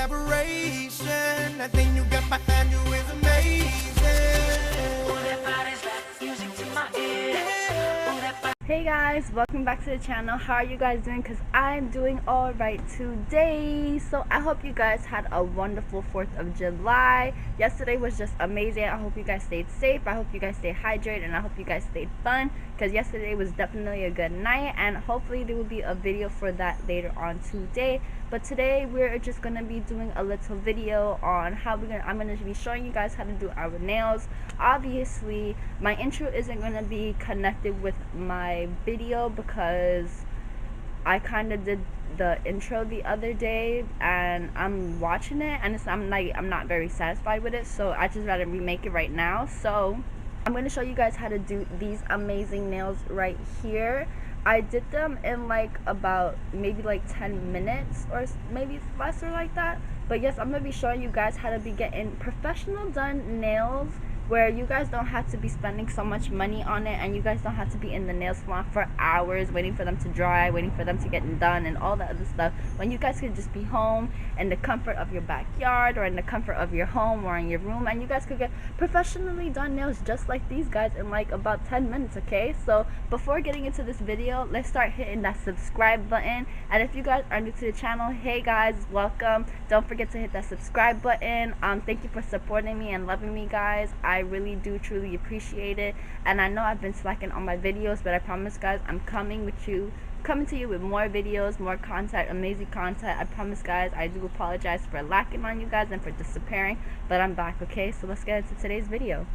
collaboration. I think you got behind you is amazing. Hey guys, welcome back to the channel. How are you guys doing? Because I'm doing all right today. So I hope you guys had a wonderful 4th of July. Yesterday was just amazing. I hope you guys stayed safe. I hope you guys stayed hydrated, and I hope you guys stayed fun, because yesterday was definitely a good night, and hopefully there will be a video for that later on today. But today we're just gonna be doing a little video on how I'm gonna be showing you guys how to do our nails. Obviously my intro isn't gonna be connected with my video because I kind of did the intro the other day and I'm watching it and I'm not very satisfied with it, so I just rather remake it right now. So I'm going to show you guys how to do these amazing nails right here. I did them in like about maybe like 10 minutes or maybe less or like that. But yes, I'm going to be showing you guys how to be getting professional done nails, where you guys don't have to be spending so much money on it, and you guys don't have to be in the nail salon for hours waiting for them to dry, waiting for them to get done and all that other stuff, when you guys could just be home in the comfort of your backyard or in the comfort of your home or in your room, and you guys could get professionally done nails just like these guys in like about 10 minutes. Okay, so before getting into this video, let's start hitting that subscribe button. And if you guys are new to the channel, hey guys, welcome. Don't forget to hit that subscribe button. Thank you for supporting me and loving me, guys. I really do truly appreciate it. And I know I've been slacking on my videos, but I promise guys, I'm coming to you with more videos, more content, amazing content. I promise guys. I do apologize for lacking on you guys and for disappearing, but I'm back. Okay, so let's get into today's video.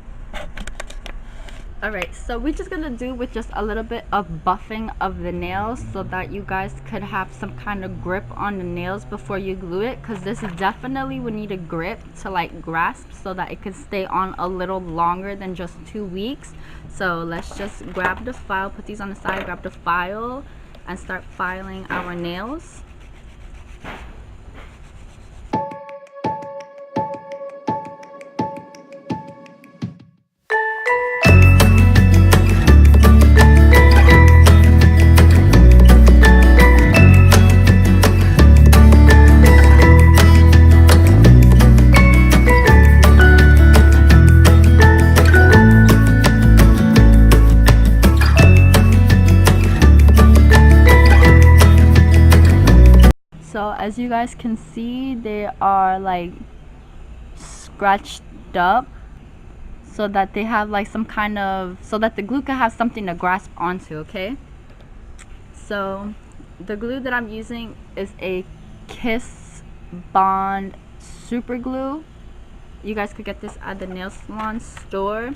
Alright, so we're just gonna do with just a little bit of buffing of the nails so that you guys could have some kind of grip on the nails before you glue it, because this definitely would need a grip to like grasp so that it could stay on a little longer than just 2 weeks. So let's just grab the file, put these on the side, grab the file and start filing our nails. So as you guys can see, they are like scratched up so that they have like some kind of, so that the glue can have something to grasp onto. Okay, so the glue that I'm using is a Kiss Bond super glue. You guys could get this at the nail salon store.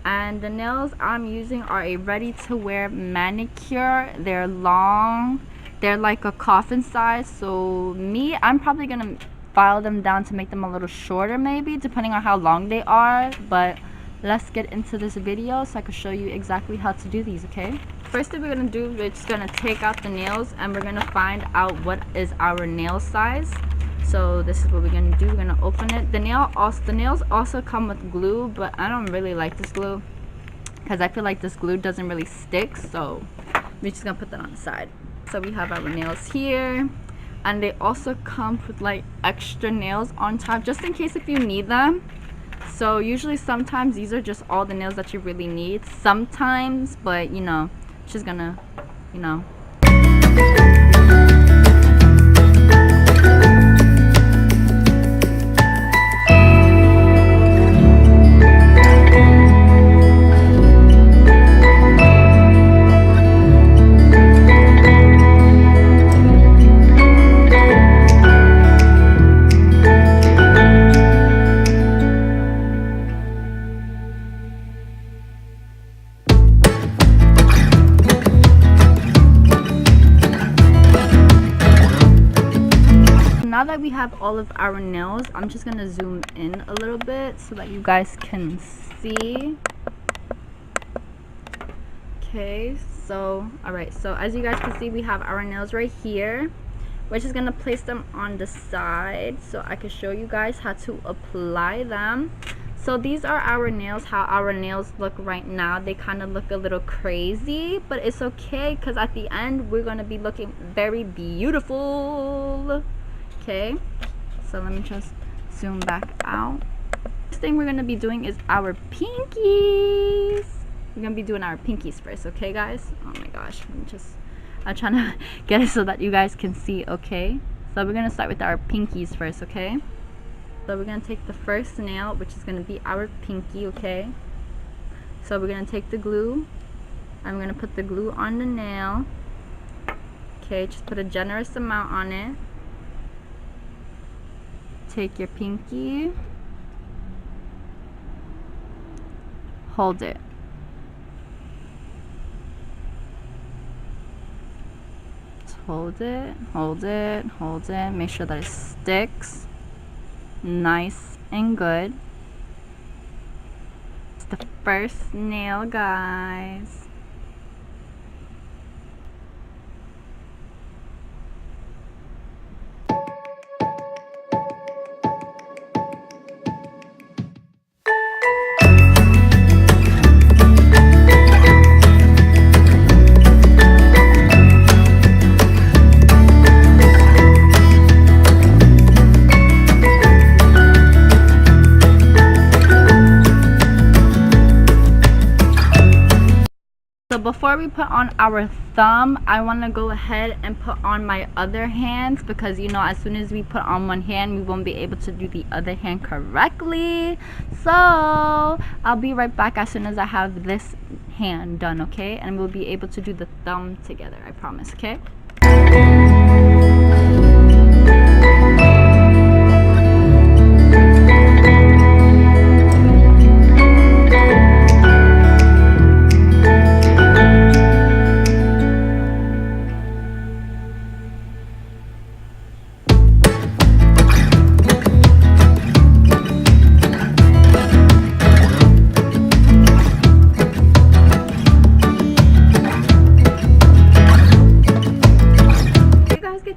And the nails I'm using are a ready to wear manicure. They're long, they're like a coffin size. So I'm probably gonna file them down to make them a little shorter, maybe depending on how long they are. But let's get into this video so I can show you exactly how to do these. Okay, first thing we're gonna do, we're just gonna take out the nails and we're gonna find out what is our nail size. So this is what we're gonna do. We're gonna open it. The nails also come with glue, but I don't really like this glue because I feel like this glue doesn't really stick. So we're just gonna put that on the side. So we have our nails here, and they also come with like extra nails on top just in case if you need them. So usually sometimes these are just all the nails that you really need sometimes, but you know, just gonna, you know. Now that we have all of our nails, I'm just gonna zoom in a little bit so that you guys can see. Okay, so alright, so as you guys can see, we have our nails right here. We're just gonna place them on the side so I can show you guys how to apply them. So these are our nails, how our nails look right now. They kind of look a little crazy, but it's okay because at the end we're gonna be looking very beautiful. Okay, So let me just zoom back out. First thing we're gonna be doing is our pinkies. We're gonna be doing our pinkies first, okay guys? Oh my gosh, I'm trying to get it so that you guys can see, okay? So we're gonna start with our pinkies first, okay? So we're gonna take the first nail, which is gonna be our pinky, okay? So we're gonna take the glue. I'm gonna put the glue on the nail. Okay, just put a generous amount on it. Take your pinky. Hold it. Just hold it, hold it, hold it. Make sure that it sticks nice and good. It's the first nail, guys. So before we put on our thumb, I want to go ahead and put on my other hands, because you know, as soon as we put on one hand, we won't be able to do the other hand correctly. So I'll be right back as soon as I have this hand done, okay? And we'll be able to do the thumb together, I promise, okay?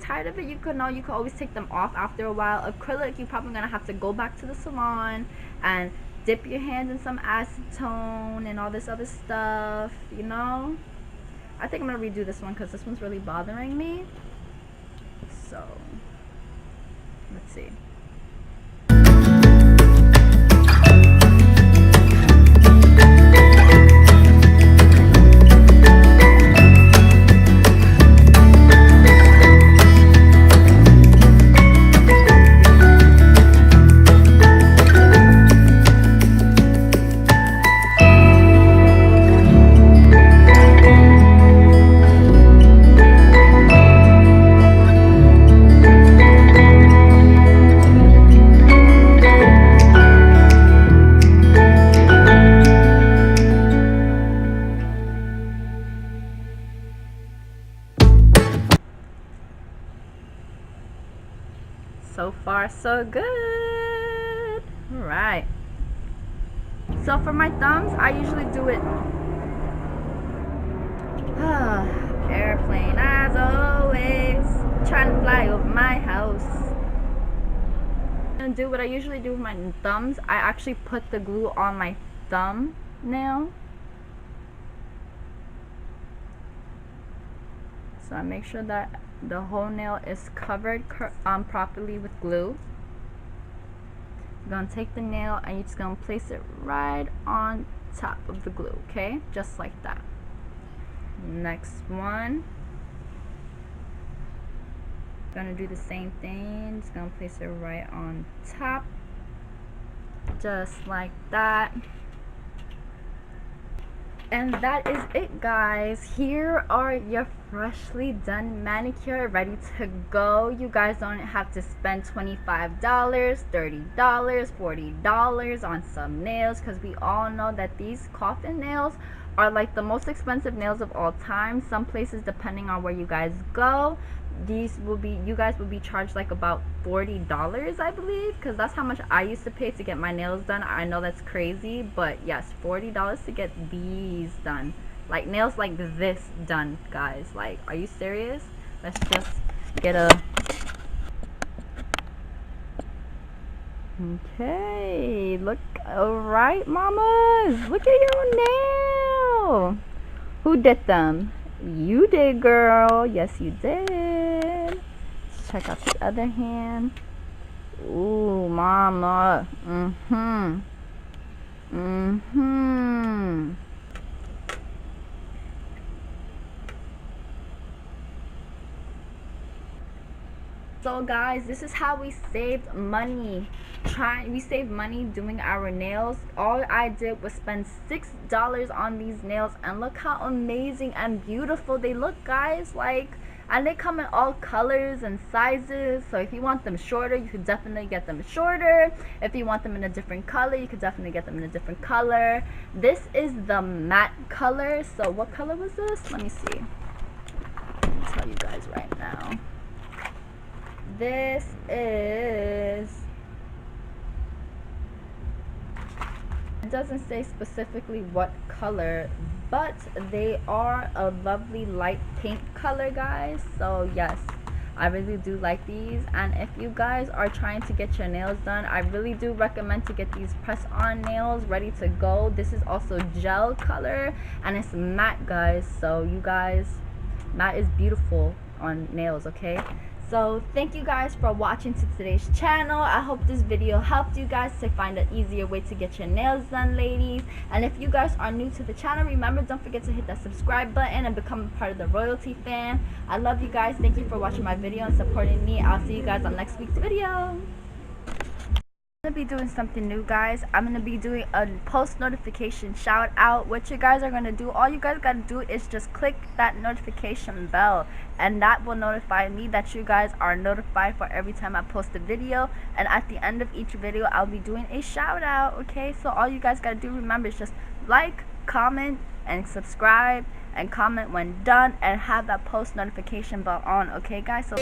Tired of it, you could always take them off after a while. Acrylic, you're probably gonna have to go back to the salon and dip your hands in some acetone and all this other stuff, you know. I think I'm gonna redo this one because this one's really bothering me. So let's see. So far so good. All right, so for my thumbs, I usually do it airplane as always, trying to fly over my house. And do what I usually do with my thumbs, I actually put the glue on my thumb nail. So I make sure that the whole nail is covered properly with glue. You're gonna take the nail and you're just gonna place it right on top of the glue, okay? Just like that. Next one. Gonna do the same thing. Just gonna place it right on top. Just like that. And that is it, guys. Here are your freshly done manicure ready to go. You guys don't have to spend $25, $30, $40 on some nails, because we all know that these coffin nails are like the most expensive nails of all time. Some places, depending on where you guys go, you guys will be charged like about $40, I believe, because that's how much I used to pay to get my nails done. I know that's crazy, but yes, $40 to get these done, like nails like this done, guys. Like, are you serious? Let's just get a okay, look. All right, mamas, look at your nail. Who did them? You did, girl. Yes, you did. Let's check out the other hand. Ooh, mama. So guys, this is how we saved money. We saved money doing our nails. All I did was spend $6 on these nails, and look how amazing and beautiful they look, guys. Like, and they come in all colors and sizes. So if you want them shorter, you could definitely get them shorter. If you want them in a different color, you could definitely get them in a different color. This is the matte color. So what color was this? Let me see. Let me tell you guys right now. This is, it doesn't say specifically what color, but they are a lovely light pink color, guys. So yes, I really do like these. And if you guys are trying to get your nails done, I really do recommend to get these press on nails ready to go. This is also gel color, and it's matte, guys. So you guys, matte is beautiful on nails, okay? So thank you guys for watching to today's channel. I hope this video helped you guys to find an easier way to get your nails done, ladies. And if you guys are new to the channel, remember, don't forget to hit that subscribe button and become a part of the royalty fam. I love you guys. Thank you for watching my video and supporting me. I'll see you guys on next week's video. I'm gonna be doing something new, guys. I'm gonna be doing a post notification shout out. What you guys are gonna do, all you guys gotta do is just click that notification bell, and that will notify me that you guys are notified for every time I post a video. And at the end of each video, I'll be doing a shout out. Okay, so all you guys gotta do, remember, is just like, comment, and subscribe, and comment when done, and have that post notification bell on. Okay, guys, so